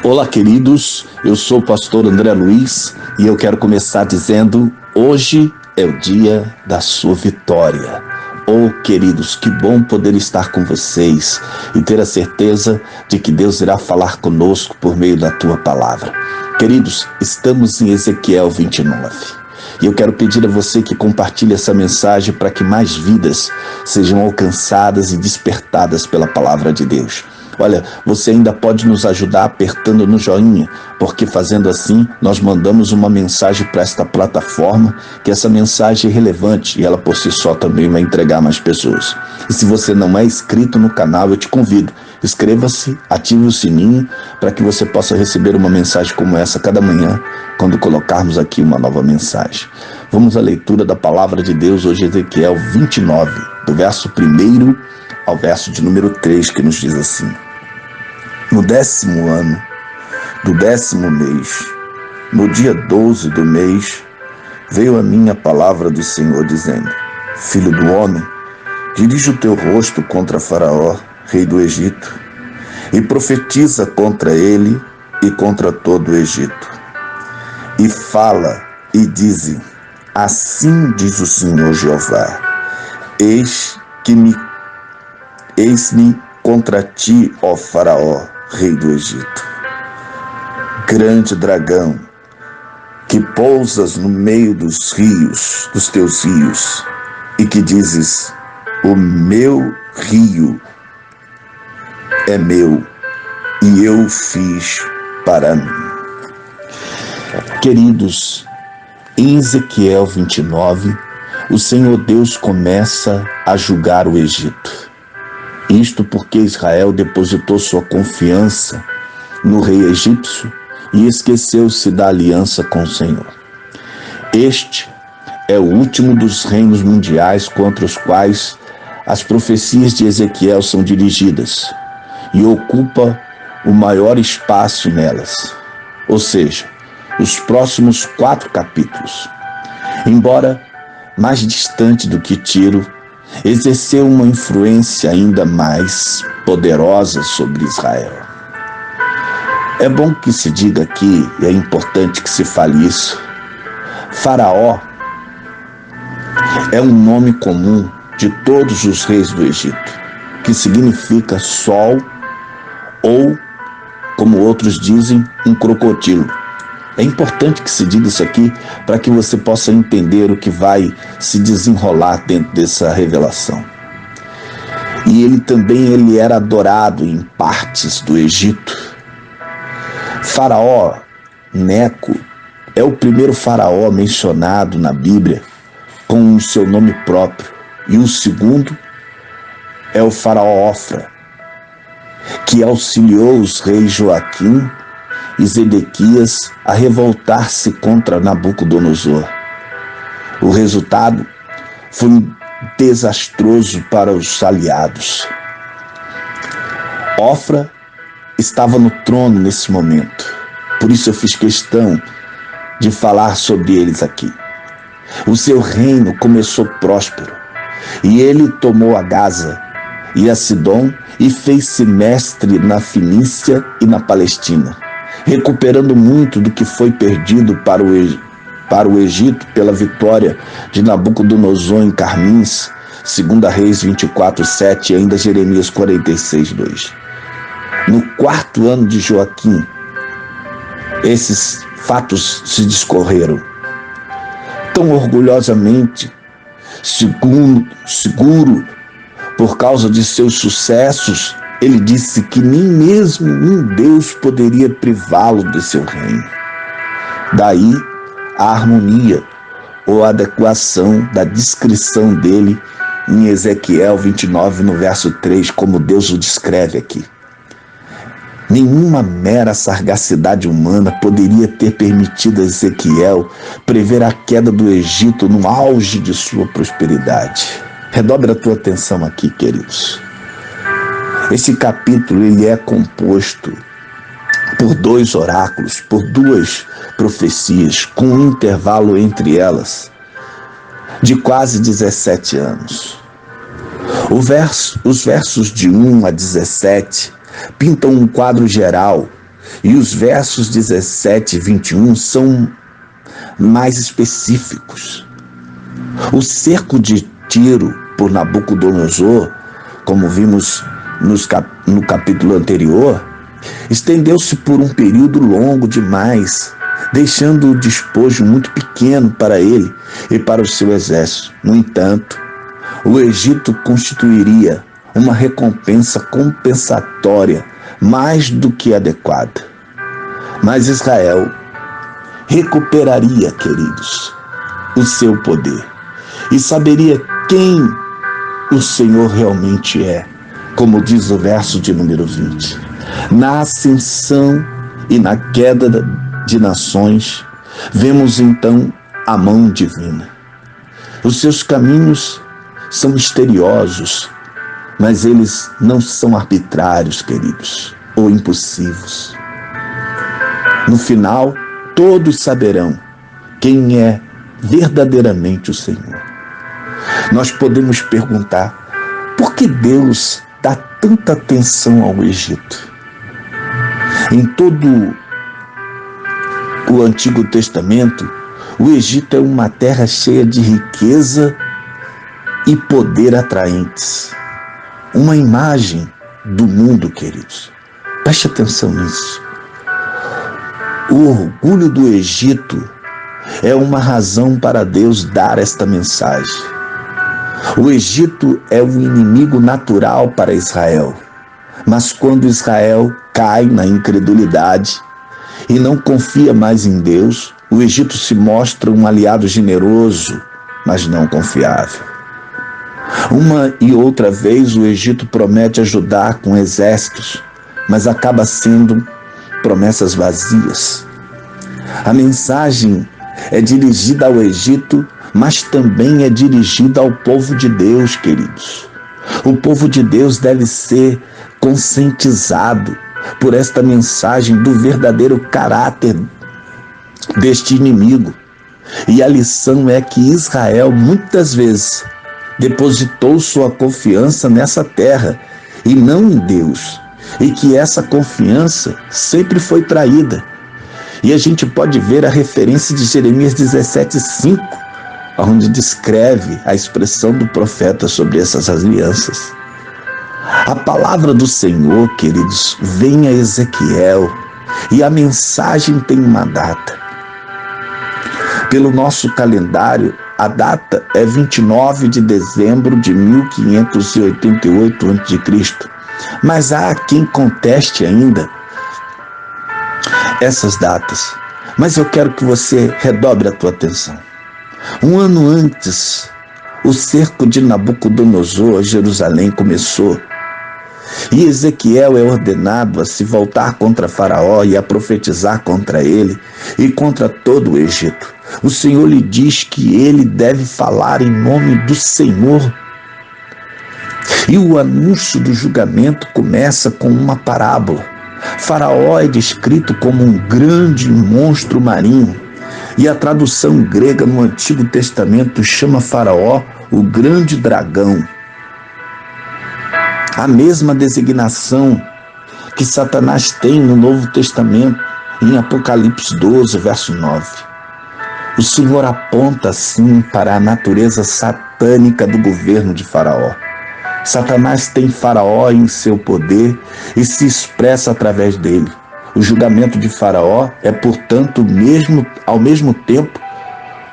Olá, queridos, eu sou o pastor André Luiz e eu quero começar dizendo: hoje é o dia da sua vitória. Oh, queridos, que bom poder estar com vocês e ter a certeza de que Deus irá falar conosco por meio da tua palavra. Queridos, estamos em Ezequiel 29 e eu quero pedir a você que compartilhe essa mensagem para que mais vidas sejam alcançadas e despertadas pela palavra de Deus. Olha, você ainda pode nos ajudar apertando no joinha, porque fazendo assim, nós mandamos uma mensagem para esta plataforma, que essa mensagem é relevante e ela por si só também vai entregar mais pessoas. E se você não é inscrito no canal, eu te convido, inscreva-se, ative o sininho, para que você possa receber uma mensagem como essa cada manhã, quando colocarmos aqui uma nova mensagem. Vamos à leitura da palavra de Deus, hoje Ezequiel 29, do verso 1 ao verso de número 3, que nos diz assim: No 10º ano do 10º mês, no dia 12 do mês, veio a mim a palavra do Senhor, dizendo: Filho do homem, dirige o teu rosto contra Faraó, rei do Egito, e profetiza contra ele e contra todo o Egito. E fala e dize: Assim diz o Senhor Jeová: Eis-me contra ti, ó Faraó, rei do Egito, grande dragão, que pousas no meio dos rios, dos teus rios, e que dizes: o meu rio é meu, e eu o fiz para mim. Queridos, em Ezequiel 29, o Senhor Deus começa a julgar o Egito. Isto porque Israel depositou sua confiança no rei egípcio e esqueceu-se da aliança com o Senhor. Este é o último dos reinos mundiais contra os quais as profecias de Ezequiel são dirigidas e ocupa o maior espaço nelas, ou seja, os próximos 4 capítulos. Embora mais distante do que Tiro, exerceu uma influência ainda mais poderosa sobre Israel. É bom que se diga aqui, e é importante que se fale isso: Faraó é um nome comum de todos os reis do Egito, que significa sol ou, como outros dizem, um crocodilo. É importante que se diga isso aqui para que você possa entender o que vai se desenrolar dentro dessa revelação. E ele era adorado em partes do Egito. Faraó Neco é o primeiro faraó mencionado na Bíblia com o seu nome próprio. E o segundo é o faraó Ofra, que auxiliou os reis Joaquim e Zedequias a revoltar-se contra Nabucodonosor. O resultado foi desastroso para os aliados. Ofra estava no trono nesse momento, por isso eu fiz questão de falar sobre eles aqui. O seu reino começou próspero, e ele tomou a Gaza e a Sidom e fez-se mestre na Fenícia e na Palestina, recuperando muito do que foi perdido para o Egito pela vitória de Nabucodonosor em Carmins, 2 Reis 24:7 e ainda Jeremias 46:2. No 4º ano de Joaquim, esses fatos se discorreram. Tão orgulhosamente, seguro por causa de seus sucessos, ele disse que nem mesmo um Deus poderia privá-lo de seu reino. Daí a harmonia ou adequação da descrição dele em Ezequiel 29, no verso 3, como Deus o descreve aqui. Nenhuma mera sagacidade humana poderia ter permitido a Ezequiel prever a queda do Egito no auge de sua prosperidade. Redobre a tua atenção aqui, queridos. Esse capítulo ele é composto por 2 oráculos, por 2 profecias, com um intervalo entre elas de quase 17 anos. Os versos de 1 a 17 pintam um quadro geral E os versos 17 e 21 são mais específicos. O cerco de Tiro por Nabucodonosor, como vimos no capítulo anterior, estendeu-se por um período longo demais, deixando o despojo muito pequeno para ele e para o seu exército. No entanto, o Egito constituiria uma recompensa compensatória mais do que adequada. Mas Israel recuperaria, queridos, o seu poder e saberia quem o Senhor realmente é, como diz o verso de número 20. Na ascensão e na queda de nações, vemos então a mão divina. Os seus caminhos são misteriosos, mas eles não são arbitrários, queridos, ou impossíveis. No final, todos saberão quem é verdadeiramente o Senhor. Nós podemos perguntar, por que Deus dá tanta atenção ao Egito? Em todo o Antigo Testamento, o Egito é uma terra cheia de riqueza e poder atraentes. Uma imagem do mundo, queridos. Preste atenção nisso. O orgulho do Egito é uma razão para Deus dar esta mensagem. O Egito é um inimigo natural para Israel. Mas quando Israel cai na incredulidade e não confia mais em Deus, o Egito se mostra um aliado generoso, mas não confiável. Uma e outra vez o Egito promete ajudar com exércitos, mas acaba sendo promessas vazias. A mensagem é dirigida ao Egito, mas também é dirigida ao povo de Deus, queridos. O povo de Deus deve ser conscientizado por esta mensagem do verdadeiro caráter deste inimigo. E a lição é que Israel muitas vezes depositou sua confiança nessa terra e não em Deus, e que essa confiança sempre foi traída. E a gente pode ver a referência de Jeremias 17:5, onde descreve a expressão do profeta sobre essas alianças. A palavra do Senhor, queridos, vem a Ezequiel, e a mensagem tem uma data. Pelo nosso calendário, a data é 29 de dezembro de 1588 a.C., mas há quem conteste ainda essas datas. Mas eu quero que você redobre a tua atenção. Um ano antes, o cerco de Nabucodonosor a Jerusalém começou, e Ezequiel é ordenado a se voltar contra Faraó e a profetizar contra ele e contra todo o Egito. O Senhor lhe diz que ele deve falar em nome do Senhor. E o anúncio do julgamento começa com uma parábola. Faraó é descrito como um grande monstro marinho, e a tradução grega no Antigo Testamento chama Faraó o grande dragão. A mesma designação que Satanás tem no Novo Testamento, em Apocalipse 12, verso 9. O Senhor aponta assim para a natureza satânica do governo de Faraó. Satanás tem Faraó em seu poder e se expressa através dele. O julgamento de Faraó é, portanto, ao mesmo tempo,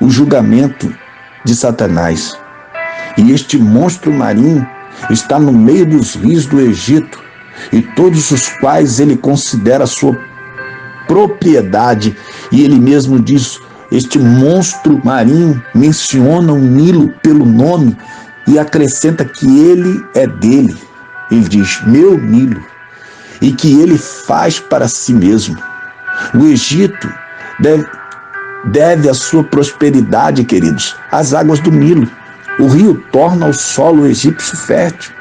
o julgamento de Satanás. E este monstro marinho está no meio dos rios do Egito, e todos os quais ele considera sua propriedade. E ele mesmo diz, este monstro marinho menciona o Nilo pelo nome e acrescenta que ele é dele. Ele diz, meu Nilo, e que ele faz para si mesmo. O Egito deve a sua prosperidade, queridos, às águas do Nilo. O rio torna o solo egípcio fértil.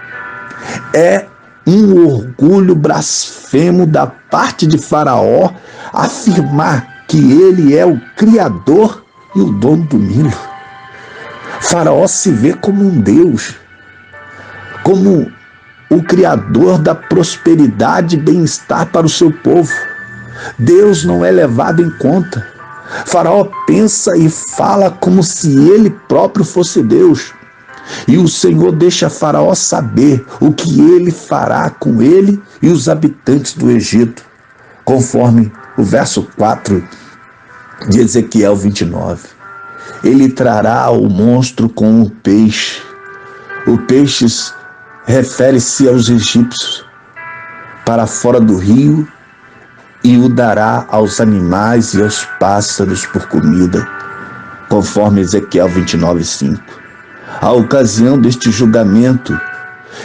É um orgulho blasfemo da parte de Faraó afirmar que ele é o criador e o dono do Nilo. Faraó se vê como um Deus, como o criador da prosperidade e bem-estar para o seu povo. Deus não é levado em conta. Faraó pensa e fala como se ele próprio fosse Deus. E o Senhor deixa Faraó saber o que ele fará com ele e os habitantes do Egito, conforme o verso 4 de Ezequiel 29. Ele trará o monstro com o peixe. O peixe refere-se aos egípcios, para fora do rio, e o dará aos animais e aos pássaros por comida, conforme Ezequiel 29:5. A ocasião deste julgamento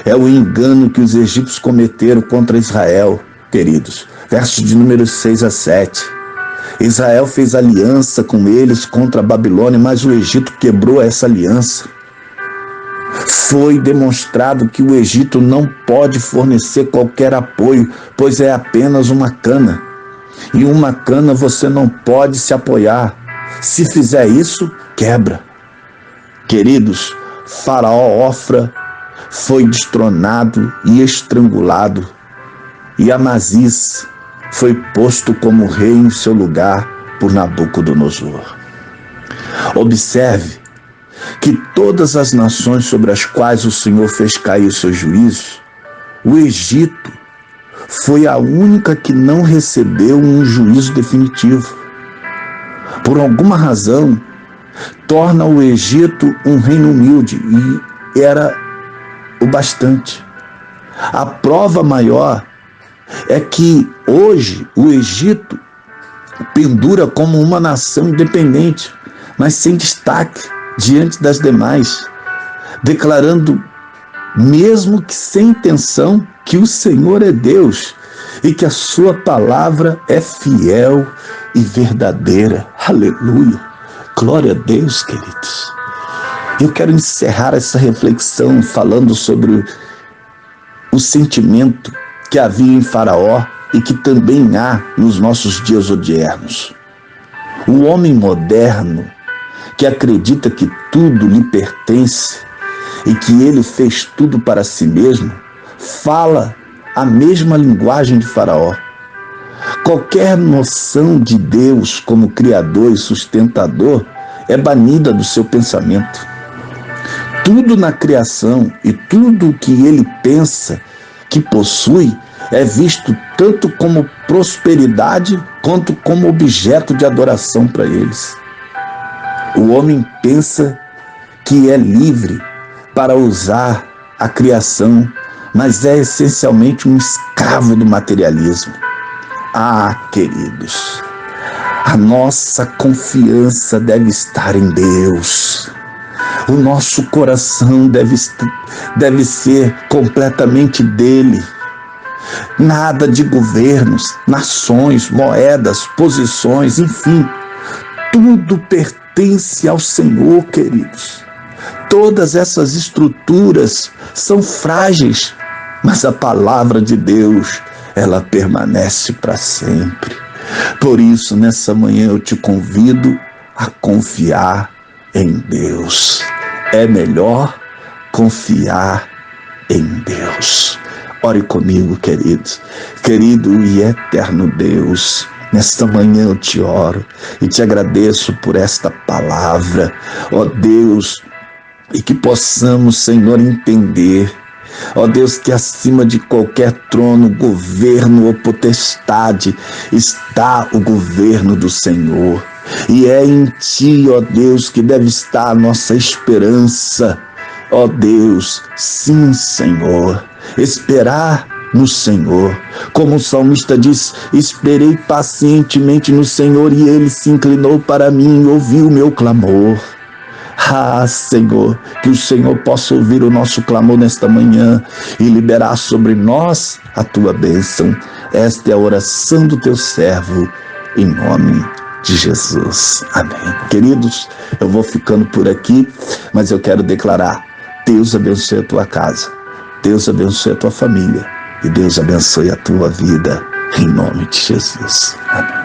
é o engano que os egípcios cometeram contra Israel, queridos. Versos de número 6 a 7. Israel fez aliança com eles contra a Babilônia, mas o Egito quebrou essa aliança. Foi demonstrado que o Egito não pode fornecer qualquer apoio, pois é apenas uma cana. E uma cana você não pode se apoiar. Se fizer isso, quebra. Queridos, Faraó Ofra foi destronado e estrangulado, e Amaziz foi posto como rei em seu lugar por Nabucodonosor. Observe que todas as nações sobre as quais o Senhor fez cair os seus juízos, o Egito foi a única que não recebeu um juízo definitivo. Por alguma razão, torna o Egito um reino humilde, e era o bastante. A prova maior é que hoje o Egito pendura como uma nação independente, mas sem destaque diante das demais, declarando, mesmo que sem intenção, que o Senhor é Deus e que a sua palavra é fiel e verdadeira. Aleluia! Glória a Deus, queridos. Eu quero encerrar essa reflexão falando sobre o sentimento que havia em Faraó e que também há nos nossos dias odiernos. O homem moderno, que acredita que tudo lhe pertence e que ele fez tudo para si mesmo, fala a mesma linguagem de Faraó. Qualquer noção de Deus como Criador e sustentador é banida do seu pensamento. Tudo na criação e tudo o que ele pensa que possui é visto tanto como prosperidade quanto como objeto de adoração para eles. O homem pensa que é livre para usar a criação, mas é essencialmente um escravo do materialismo. Ah, queridos, a nossa confiança deve estar em Deus. O nosso coração deve ser completamente dele. Nada de governos, nações, moedas, posições, enfim, tudo pertence ao Senhor, queridos. Todas essas estruturas são frágeis, mas a palavra de Deus, ela permanece para sempre. Por isso, nessa manhã eu te convido a confiar em Deus. É melhor confiar em Deus. Ore comigo, queridos. Querido e eterno Deus, nesta manhã eu te oro e te agradeço por esta palavra, ó Deus, e que possamos, Senhor, entender, ó Deus, que acima de qualquer trono, governo ou potestade está o governo do Senhor. E é em Ti, ó Deus, que deve estar a nossa esperança. Ó Deus, sim, Senhor, esperar no Senhor. Como o salmista diz, esperei pacientemente no Senhor e Ele se inclinou para mim e ouviu o meu clamor. Ah, Senhor, que o Senhor possa ouvir o nosso clamor nesta manhã e liberar sobre nós a Tua bênção. Esta é a oração do Teu servo, em nome de Jesus. Amém. Queridos, eu vou ficando por aqui, mas eu quero declarar: Deus abençoe a tua casa, Deus abençoe a tua família e Deus abençoe a tua vida, em nome de Jesus. Amém.